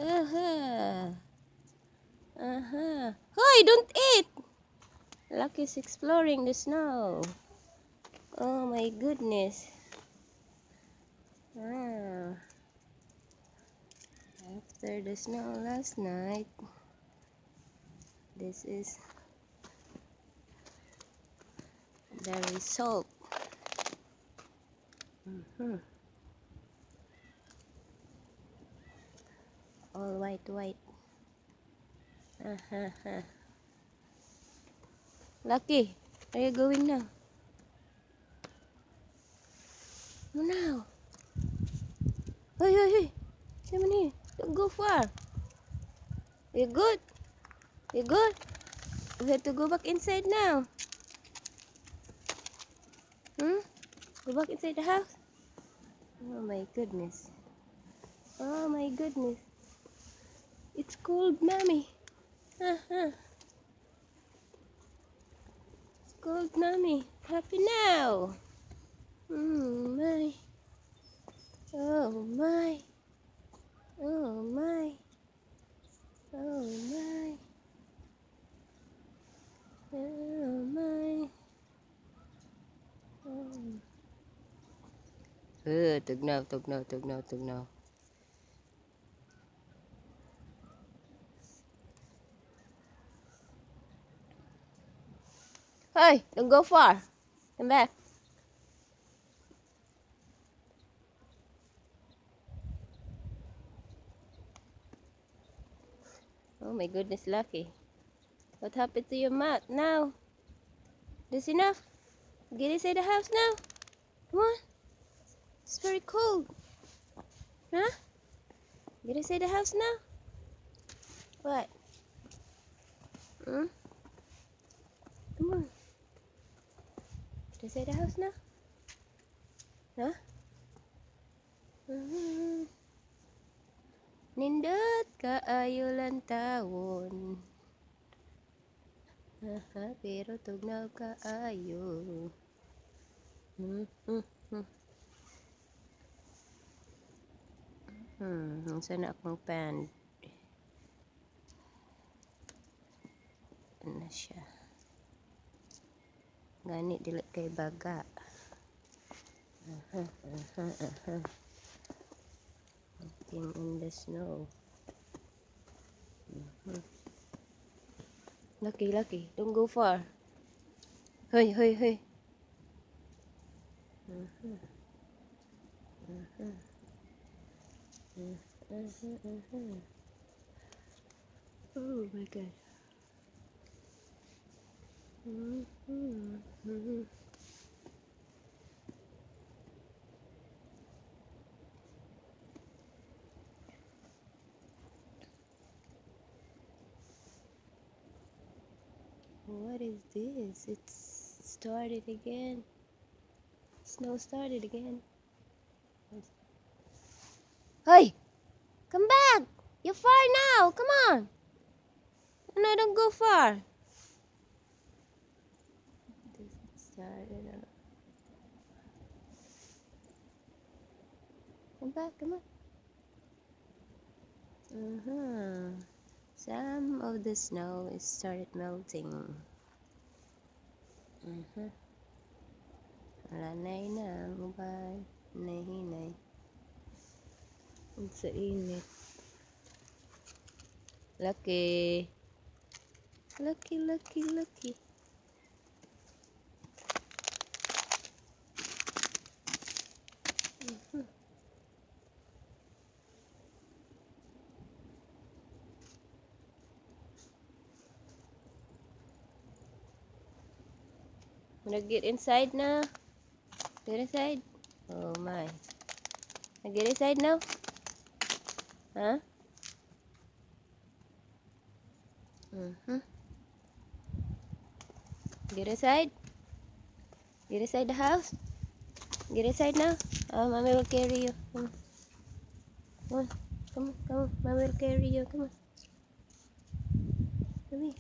Uh-huh. Uh-huh. Hey, don't eat! Lucky's exploring the snow. Oh my goodness. Ah. After the snow last night, this is the result. All white, white. Uh-huh. Lucky, are you going now? No, now. Hey. Come on here. Don't go far. You good? You good? We have to go back inside now. Go back inside the house? Oh my goodness. Oh my goodness. It's cold, mommy. It's cold, mommy. Happy now. My. Oh my. Oh my. Oh my. Oh my. Oh. Tugnaw. Hey, don't go far. Come back. Oh my goodness, Lucky. What happened to your mat now? That's enough. Get inside the house now. Come on. It's very cold. Huh? Get inside the house now. What? Come on. Get inside the house now. Huh? Nindot kaayo lantawon. Pero tugnaw kaayo. Sana akong pan. Ano siya? Gani dili kay baga. Walking in the snow. Lucky, don't go far. Hey. Oh my god. What is this? It's started again. Snow started again. Hey! Come back! You're far now! Come on! No, don't go far. This started. Come back, come on. Some of the snow is started melting. Lanay na, ubay. Hinay. Ang sa init. Lucky. Wanna get inside now? Get inside? Oh my. Get inside now? Huh? Get inside? Get inside the house? Get inside now? Mommy will carry you. Come on. Mommy will carry you. Come on. Come here.